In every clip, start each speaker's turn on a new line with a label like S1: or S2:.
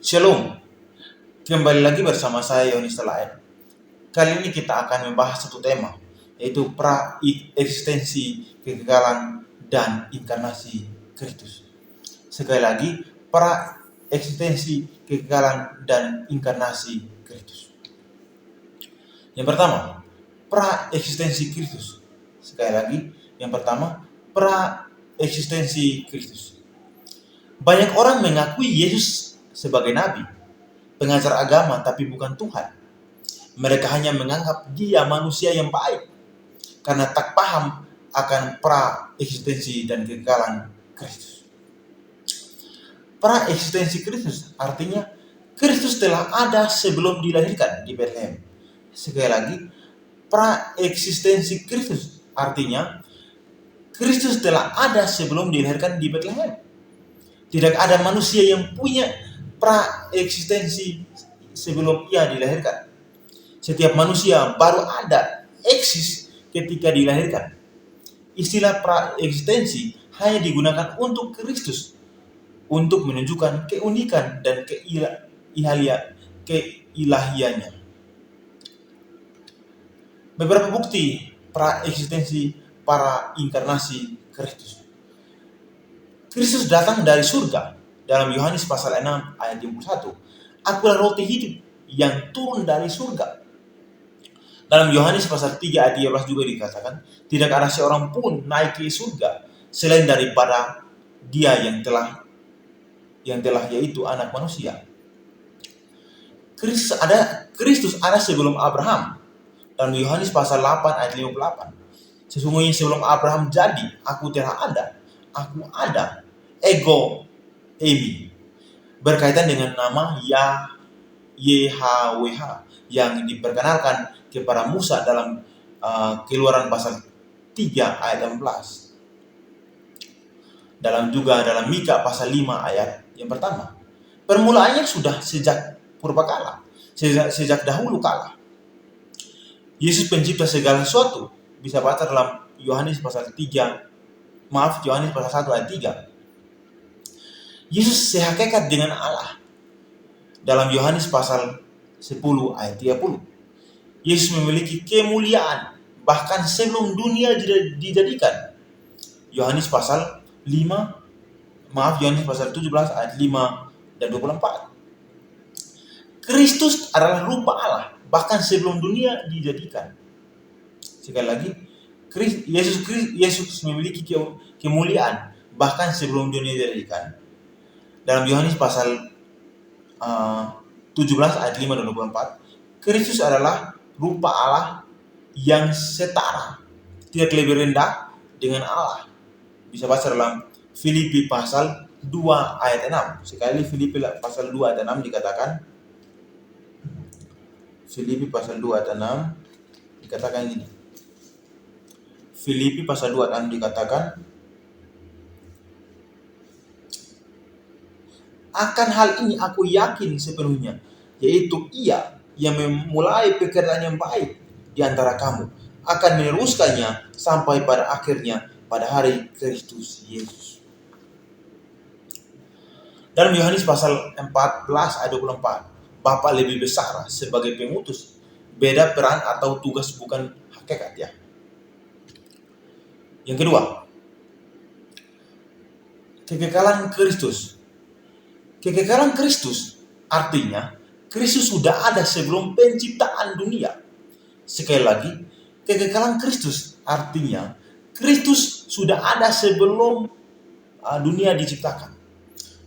S1: Shalom, kembali lagi bersama saya Yonis Telaen. Kali ini kita akan membahas satu tema, yaitu pra-eksistensi, kegagalan, dan inkarnasi Kristus. Sekali lagi, pra-eksistensi, kegagalan, dan inkarnasi Kristus. Yang pertama, pra-eksistensi Kristus. Sekali lagi, yang pertama, pra-eksistensi Kristus. Banyak orang mengakui Yesus sebagai nabi, pengajar agama, tapi bukan Tuhan. Mereka hanya menganggap dia manusia yang baik karena tak paham akan pra-eksistensi dan kegagalan Kristus. Pra-eksistensi Kristus artinya Kristus telah ada sebelum dilahirkan di Bethlehem. Sekali lagi, pra-eksistensi Kristus artinya Kristus telah ada sebelum dilahirkan di Bethlehem. Tidak ada manusia yang punya pra-eksistensi sebelum ia dilahirkan. Setiap manusia baru ada eksis ketika dilahirkan. Istilah pra-eksistensi hanya digunakan untuk Kristus, untuk menunjukkan keunikan dan keilahiannya. Beberapa bukti pra-eksistensi para inkarnasi Kristus. Kristus datang dari surga. Dalam Yohanes pasal 6 ayat 51. Akulah roti hidup yang turun dari surga. Dalam Yohanes pasal 3 ayat 13 juga dikatakan, tidak ada seorang pun naik ke surga selain daripada dia yang telah yaitu anak manusia. Kristus ada sebelum Abraham. Dalam Yohanes pasal 8 ayat 58. Sesungguhnya sebelum Abraham jadi, aku telah ada. Aku ada, ego eimi, berkaitan dengan nama YHWH yang diperkenalkan kepada Musa dalam Keluaran pasal 3 ayat 16. Dalam Mika pasal 5 ayat yang pertama. Permulaannya sudah sejak purbakala, sejak dahulu kala. Yesus pencipta segala sesuatu. Bisa baca dalam Yohanes pasal 1 ayat 3. Yesus sehakikat dengan Allah. Dalam Yohanes pasal 10 ayat 30. Yesus memiliki kemuliaan bahkan sebelum dunia dijadikan. Yohanes pasal 17 ayat 5 dan 24. Kristus adalah rupa Allah bahkan sebelum dunia dijadikan. Sekali lagi, Yesus memiliki kemuliaan bahkan sebelum dunia dijadikan. Dalam Yohanes pasal 17 ayat 5 dan 24, Kristus adalah rupa Allah yang setara, tidak lebih rendah dengan Allah. Bisa baca dalam Filipi pasal 2 ayat 6. Sekali Filipi pasal 2 ayat 6 dikatakan, Filipi pasal 2 ayat 6 dikatakan gini. Filipi pasal 2 ayat 6 dikatakan, akan hal ini aku yakin sepenuhnya, yaitu Ia yang memulai pekerjaan yang baik di antara kamu akan meneruskannya sampai pada akhirnya pada hari Kristus Yesus. Dalam Yohanes pasal 14 ayat 24, Bapa lebih besar sebagai pengutus, beda peran atau tugas bukan hakikat ya. Yang kedua, kekekalan Kristus. Kekekalan Kristus artinya Kristus sudah ada sebelum penciptaan dunia. Sekali lagi, kekekalan Kristus artinya Kristus sudah ada sebelum dunia diciptakan.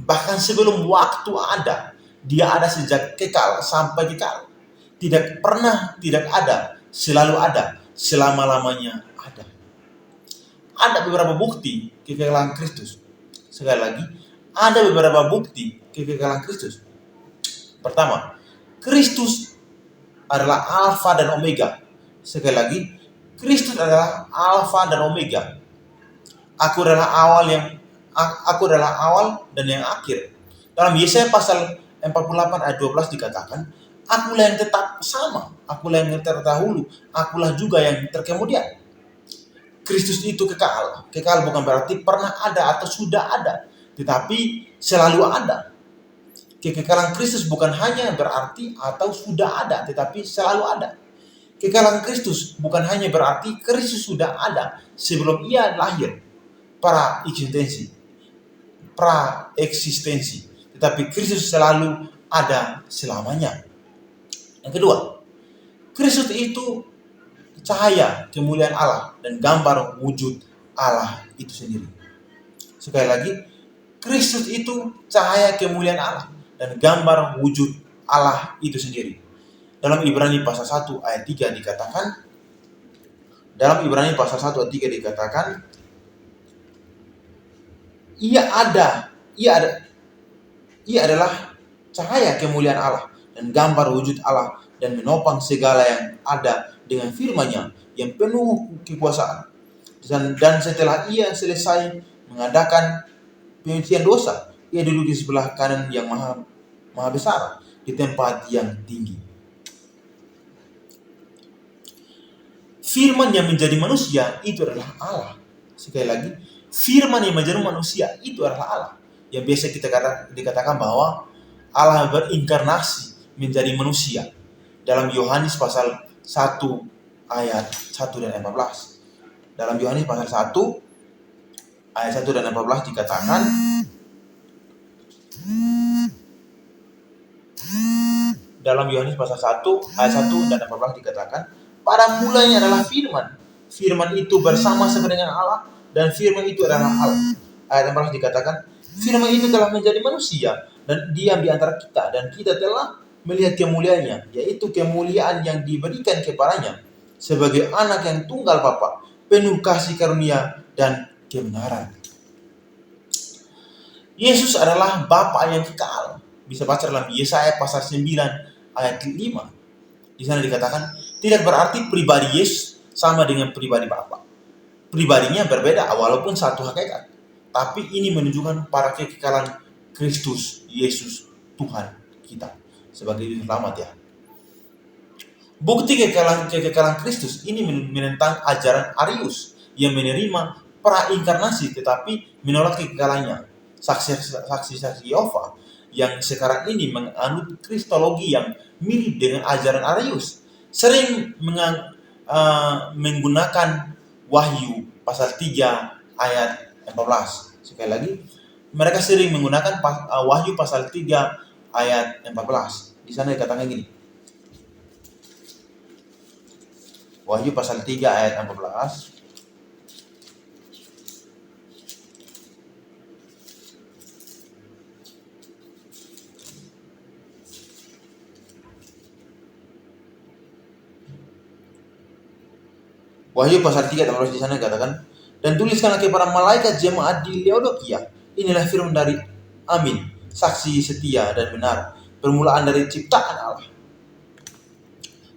S1: Bahkan sebelum waktu ada, dia ada sejak kekal sampai kekal. Tidak pernah tidak ada, selalu ada, selama-lamanya ada. Ada beberapa bukti kekekalan Kristus. Sekali lagi, ada beberapa bukti kekekalan Kristus. Pertama, Kristus adalah Alfa dan Omega. Sekali lagi, Kristus adalah Alfa dan Omega. Aku adalah awal dan yang akhir. Dalam Yesaya pasal 48 ayat 12 dikatakan, akulah yang tetap sama, akulah yang terdahulu, akulah juga yang terkemudian. Kristus itu kekal. Kekal bukan berarti pernah ada atau sudah ada, tetapi selalu ada. Kekekalan Kristus bukan hanya berarti atau sudah ada, tetapi selalu ada. Kekekalan Kristus bukan hanya berarti Kristus sudah ada sebelum ia lahir, pra-eksistensi, tetapi Kristus selalu ada selamanya. Yang kedua, Kristus itu cahaya kemuliaan Allah dan gambar wujud Allah itu sendiri. Sekali lagi, Kristus itu cahaya kemuliaan Allah dan gambar wujud Allah itu sendiri. Dalam Ibrani pasal 1 ayat 3 dikatakan, ia adalah cahaya kemuliaan Allah dan gambar wujud Allah dan menopang segala yang ada dengan firman-Nya yang penuh kekuasaan. Dan setelah ia selesai mengadakan penyucian dosa, ia duduk di sebelah kanan yang maha besar di tempat yang tinggi. Firman yang menjadi manusia itu adalah Allah. Sekali lagi, firman yang menjadi manusia itu adalah Allah. Yang biasa kita dikatakan bahwa Allah berinkarnasi menjadi manusia. Dalam Yohanes pasal 1 ayat 1 dan 14. Dalam Yohanes pasal 1 ayat 1 dan 14 dikatakan, dalam Yohanes pasal 1 ayat 1 dan 14 dikatakan, pada mulanya adalah firman. Firman itu bersama-sama dengan Allah dan firman itu adalah Allah. Ayat 14 dikatakan, firman itu telah menjadi manusia dan diam di antara kita, dan kita telah melihat kemuliaannya, yaitu kemuliaan yang diberikan kepadanya sebagai anak yang tunggal Bapa, penuh kasih karunia dan kebenaran. Yesus adalah Bapa yang kekal. Bisa baca dalam Yesaya pasal 9 ayat 5. Di sana dikatakan, tidak berarti pribadi Yesus sama dengan pribadi Bapa. Pribadinya berbeda walaupun satu hakikat. Tapi ini menunjukkan para kekekalan Kristus Yesus Tuhan kita sebagai juru selamat ya. Bukti kekekalan Kristus ini menentang ajaran Arius yang menerima pra-inkarnasi tetapi menolak kekekalannya. Saksi Yehova yang sekarang ini menganut kristologi yang mirip dengan ajaran Arius sering menggunakan Wahyu pasal 3 ayat 14. Sekali lagi, mereka sering menggunakan Wahyu pasal 3 ayat 14. Di sana dikatakan gini. Wahyu pasal 3 ayat 14. Wahyu pasal 3 ayat 14 di sana dikatakan, dan tuliskanlah kepada malaikat jemaat di Laodikia, inilah firman dari Amin, saksi setia dan benar, permulaan dari ciptaan Allah.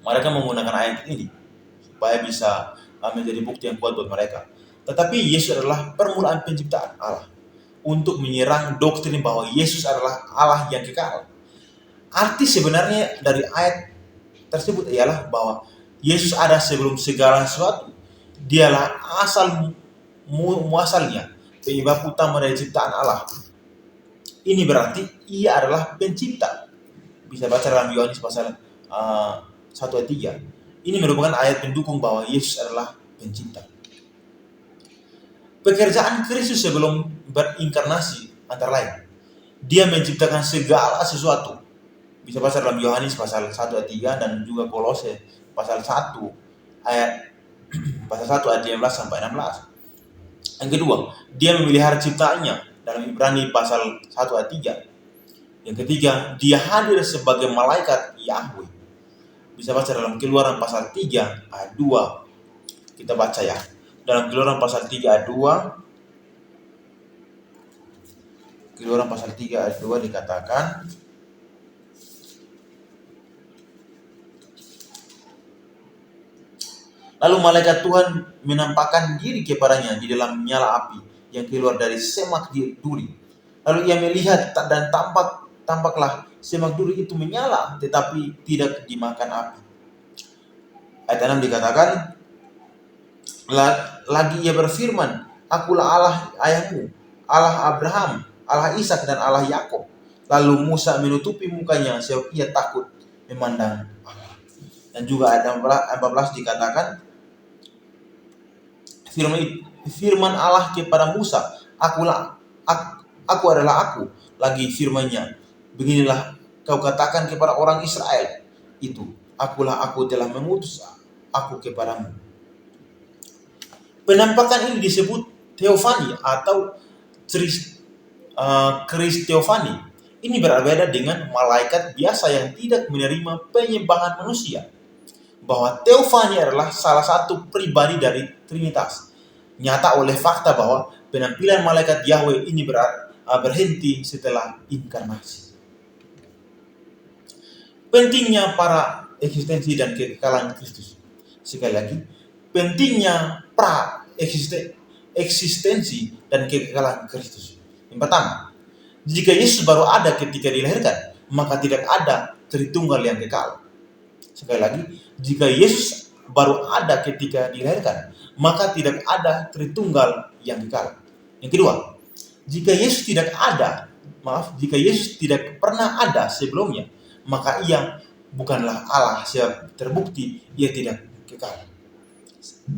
S1: Mereka menggunakan ayat ini supaya bisa menjadi bukti yang kuat buat mereka. Tetapi Yesus adalah permulaan penciptaan Allah untuk menyerang doktrin bahwa Yesus adalah Allah yang kekal. Arti sebenarnya dari ayat tersebut ialah bahwa Yesus ada sebelum segala sesuatu. Dialah asal muasalnya, penyebab utama dari ciptaan Allah. Ini berarti ia adalah pencipta. Bisa baca dalam Yohanes pasal 1 ayat 3. Ini merupakan ayat pendukung bahwa Yesus adalah pencipta. Pekerjaan Kristus sebelum berinkarnasi antara lain, Dia menciptakan segala sesuatu. Bisa baca dalam Yohanes pasal 1 ayat 3 dan juga Kolose pasal 1 ayat 15 sampai 16. Yang kedua, Dia memelihara ciptaannya dalam Ibrani pasal 1 ayat 3. Yang ketiga, Dia hadir sebagai malaikat Yahweh. Bisa baca dalam Keluaran pasal 3 ayat 2. Kita baca ya. Dalam Keluaran pasal 3 ayat 2. Keluaran pasal 3 ayat 2 dikatakan, lalu malaikat Tuhan menampakkan diri kepadanya di dalam nyala api yang keluar dari semak duri. Lalu ia melihat dan tampaklah semak duri itu menyala tetapi tidak dimakan api. Ayat 6 dikatakan, lagi ia berfirman, akulah Allah ayahmu, Allah Abraham, Allah Ishak dan Allah Yakub. Lalu Musa menutupi mukanya sebab ia takut memandang Allah. Dan juga ayat 14 dikatakan, firman Allah kepada Musa, aku adalah aku. Lagi firman-Nya, beginilah kau katakan kepada orang Israel itu, akulah aku telah mengutus aku kepadamu. Penampakan ini disebut teofani atau Kristeofani. Ini berbeda dengan malaikat biasa yang tidak menerima penyembahan manusia. Bahwa teofani adalah salah satu pribadi dari Trinitas. Nyata oleh fakta bahwa penampilan malaikat Yahweh ini berhenti setelah inkarnasi. Pentingnya para eksistensi dan kekekalan Kristus. Sekali lagi, pentingnya pra eksistensi dan kekekalan Kristus. Yang pertama, jika Yesus baru ada ketika dilahirkan, maka tidak ada Tritunggal yang kekal. Sekali lagi, jika Yesus baru ada ketika dilahirkan, maka tidak ada Tritunggal yang kekal. Yang kedua, jika Yesus tidak pernah ada sebelumnya, maka ia bukanlah Allah sebab terbukti ia tidak kekal.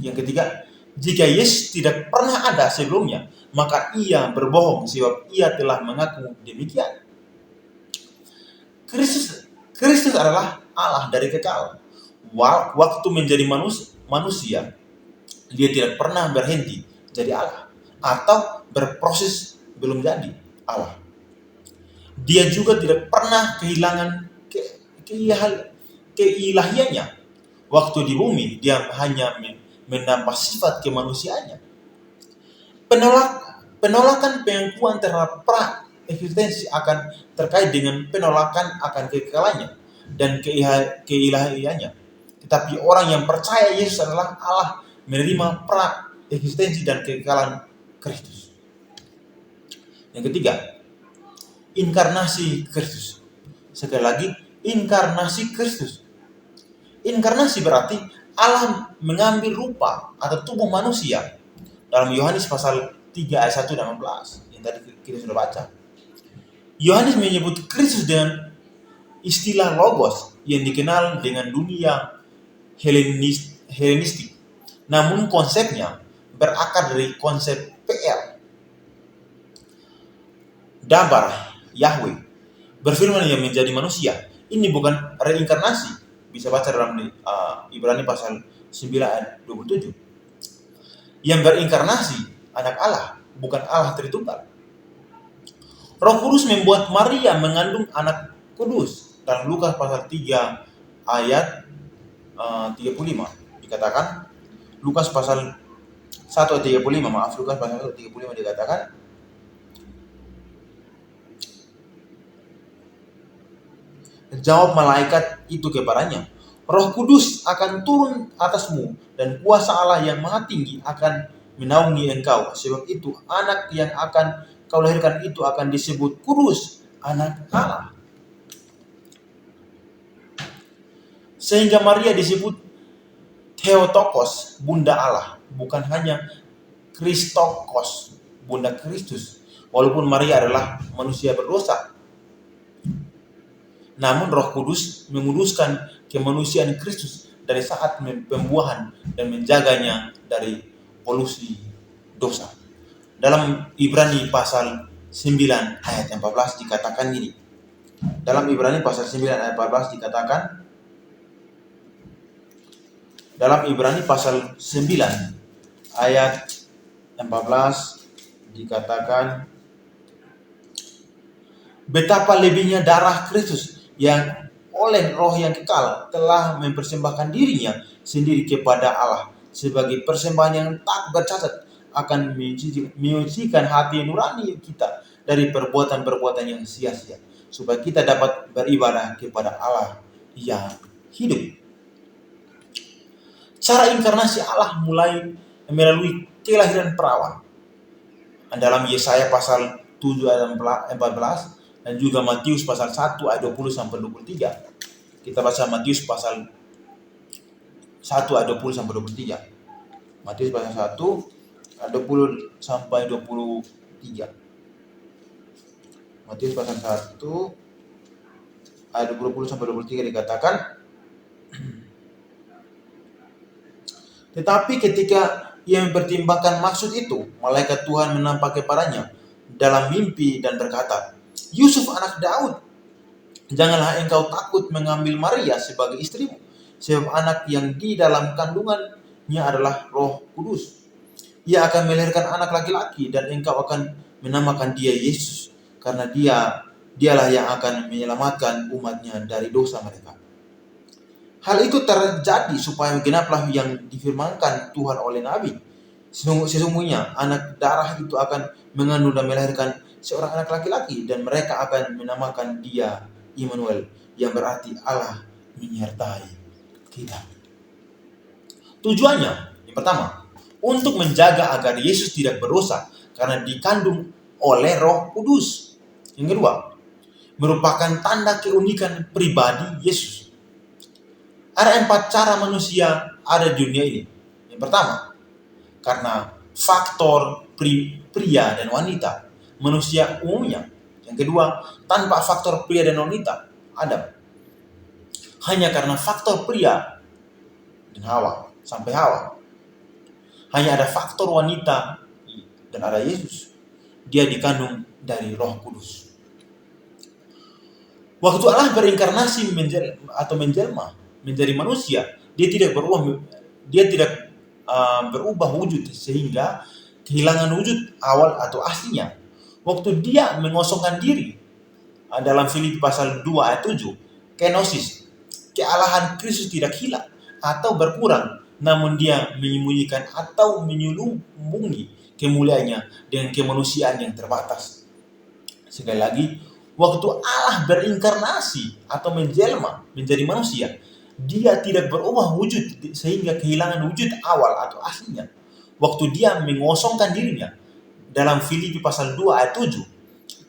S1: Yang ketiga, jika Yesus tidak pernah ada sebelumnya, maka ia berbohong sebab ia telah mengaku demikian. Kristus adalah Allah dari kekal. Waktu menjadi manusia, dia tidak pernah berhenti jadi Allah atau berproses belum jadi Allah. Dia juga tidak pernah kehilangan keilahiannya. Waktu di bumi, dia hanya menambah sifat kemanusiaannya. Penolakan pengakuan terhadap pra eksistensi akan terkait dengan penolakan akan kekekalannya dan keilahiannya. Tetapi orang yang percaya Yesus adalah Allah menerima pra eksistensi dan kekekalan Kristus. Yang ketiga, inkarnasi Kristus. Sekali lagi, inkarnasi Kristus. Inkarnasi berarti Allah mengambil rupa atau tubuh manusia. Dalam Yohanes pasal 3 ayat 1 dan 16 yang tadi kita sudah baca. Yohanes menyebut Kristus dengan istilah logos yang dikenal dengan dunia Helenistik. Namun konsepnya berakar dari konsep PL. Dabar Yahweh berfirman yang menjadi manusia. Ini bukan reinkarnasi. Bisa baca dalam Ibrani pasal 9 ayat 27. Yang berinkarnasi anak Allah, bukan Allah Tritunggal. Roh Kudus membuat Maria mengandung anak kudus. Dalam Lukas pasal 3 ayat 35 dikatakan, Lukas pasal 1 ayat 35, Lukas pasal 1 ayat 35 dikatakan, jawab malaikat itu kepadanya, Roh Kudus akan turun atasmu dan kuasa Allah yang Maha Tinggi akan menaungi engkau. Sebab itu anak yang akan kau lahirkan itu akan disebut kudus, anak Allah. Sehingga Maria disebut Theotokos, bunda Allah, bukan hanya Kristokos, bunda Kristus. Walaupun Maria adalah manusia berdosa, namun Roh Kudus menguduskan kemanusiaan Kristus dari saat pembuahan dan menjaganya dari polusi dosa. Dalam Ibrani pasal 9 ayat 14 dikatakan gini. Dalam Ibrani pasal 9 ayat 14 dikatakan, dalam Ibrani pasal 9 ayat 14 dikatakan, betapa lebihnya darah Kristus yang oleh Roh yang kekal telah mempersembahkan dirinya sendiri kepada Allah sebagai persembahan yang tak bercacat, akan menyucikan hati nurani kita dari perbuatan-perbuatan yang sia-sia, supaya kita dapat beribadah kepada Allah yang hidup. Cara inkarnasi Allah mulai melalui kelahiran perawan. Dalam Yesaya pasal 7 ayat 14 dan juga Matius pasal 1 ayat 20 sampai 23. Kita baca Matius pasal 1 ayat 20 sampai 23. Matius pasal 1 ayat 20 sampai 23. Matius pasal 1 ayat 20 sampai 23 dikatakan, tetapi ketika ia mempertimbangkan maksud itu, malaikat Tuhan menampakkan kepadanya dalam mimpi dan berkata, Yusuf anak Daud, janganlah engkau takut mengambil Maria sebagai istrimu, sebab anak yang di dalam kandungannya adalah Roh Kudus. Ia akan melahirkan anak laki-laki dan engkau akan menamakan dia Yesus, karena dialah yang akan menyelamatkan umatnya dari dosa mereka. Hal itu terjadi supaya genaplah yang difirmankan Tuhan oleh Nabi. Sesungguhnya anak darah itu akan mengandung dan melahirkan seorang anak laki-laki, dan mereka akan menamakan dia Immanuel, yang berarti Allah menyertai kita. Tujuannya, yang pertama, untuk menjaga agar Yesus tidak berdosa karena dikandung oleh Roh Kudus. Yang kedua, merupakan tanda keunikan pribadi Yesus. Ada 4 cara manusia ada di dunia ini. Yang pertama, karena faktor pria dan wanita, manusia umumnya. Yang kedua, tanpa faktor pria dan wanita, Adam. Hanya karena faktor pria dan Hawa, sampai Hawa. Hanya ada faktor wanita dan ada Yesus. Dia dikandung dari Roh Kudus. Waktu Allah berinkarnasi menjelma menjadi manusia, dia tidak berubah wujud sehingga kehilangan wujud awal atau aslinya. Waktu dia mengosongkan diri, dalam Filipi pasal 2 ayat 7, kenosis, kealahan Kristus tidak hilang atau berkurang, namun dia menyembunyikan atau menyelubungi kemuliaannya dengan kemanusiaan yang terbatas. Sekali lagi, waktu Allah berinkarnasi atau menjelma menjadi manusia, dia tidak berubah wujud sehingga kehilangan wujud awal atau aslinya. Waktu dia mengosongkan dirinya, dalam Filipi pasal 2 ayat 7,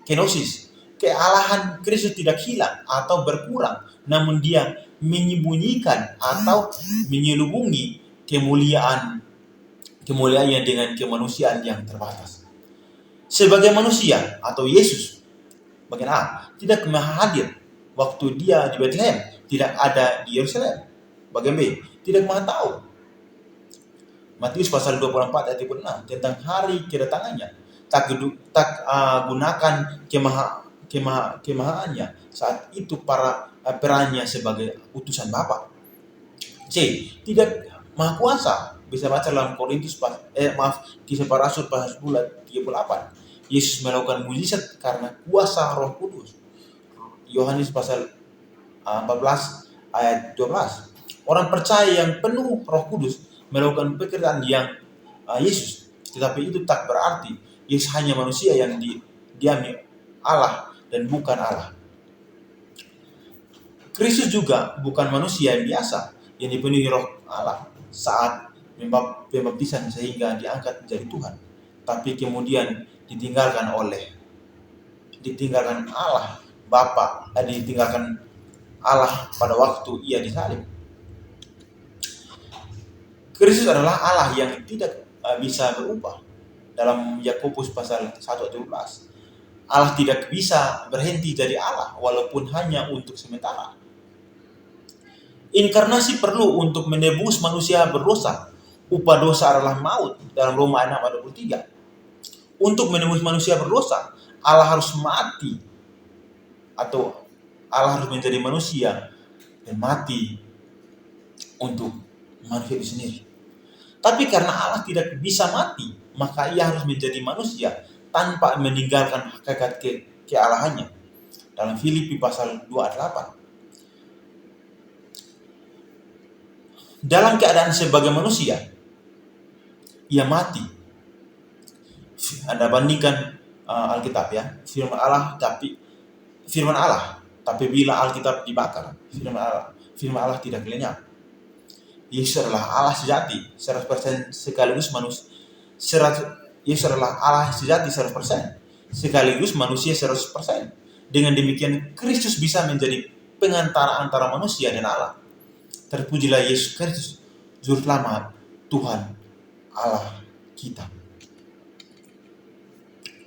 S1: kenosis, kealahan Kristus tidak hilang atau berkurang, namun dia menyembunyikan atau menyelubungi kemuliaannya dengan kemanusiaan yang terbatas. Sebagai manusia atau Yesus, bagian A, tidak hadir waktu dia di Bethlehem, tidak ada di Yerusalem. Bagian B, tidak tahu. Matius pasal 24 ayat 6 tentang hari kedatangannya, tak gunakan kemahaannya saat itu para perannya sebagai utusan Bapa. C, tidak maha kuasa. Bisa baca dalam Kisah Para Rasul pasal 10 38. Yesus melakukan mujizat karena kuasa Roh Kudus. Yohanes pasal 14 ayat 12. Orang percaya yang penuh Roh Kudus melakukan pekerjaan yang Yesus, tetapi itu tak berarti Yesus hanya manusia yang didiami Allah dan bukan Allah. Kristus juga bukan manusia yang biasa yang dipenuhi Roh Allah saat pembaptisan sehingga diangkat menjadi Tuhan, tapi kemudian ditinggalkan Allah Bapa, ditinggalkan Allah pada waktu ia disalib. Kristus adalah Allah yang tidak bisa berubah. Dalam Yakobus pasal 1 ayat 12, Allah tidak bisa berhenti jadi Allah walaupun hanya untuk sementara. Inkarnasi perlu untuk menebus manusia berdosa. Upah dosa adalah maut, dalam Roma 6 ayat 23. Untuk menebus manusia berdosa, Allah harus mati, atau Allah harus menjadi manusia dan mati untuk manusia itu sendiri. Tapi karena Allah tidak bisa mati, maka ia harus menjadi manusia tanpa meninggalkan hakikat kealahannya. Dalam Filipi pasal 2 ayat 8. Dalam keadaan sebagai manusia, ia mati. Anda bandingkan Alkitab ya, firman Allah, tapi bila Alkitab dibakar, firman Allah tidak lenyap. Yesus adalah Allah sejati 100% sekaligus manusia. Yesus adalah Allah sejati 100% sekaligus manusia 100%. Dengan demikian Kristus bisa menjadi pengantara antara manusia dan Allah. Terpujilah Yesus Kristus, Juru Selamat, Tuhan Allah kita.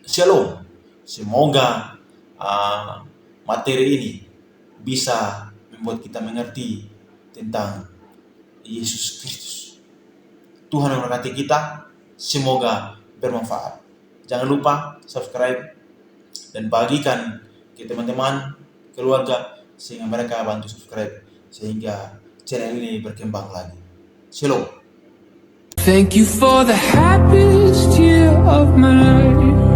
S1: Shalom. Semoga materi ini bisa membuat kita mengerti tentang Yesus Kristus. Tuhan memberkati kita, semoga bermanfaat. Jangan lupa subscribe dan bagikan ke teman-teman, keluarga, sehingga mereka bantu subscribe, sehingga channel ini berkembang lagi. Shalom.
S2: Thank you for the happiest year of my life.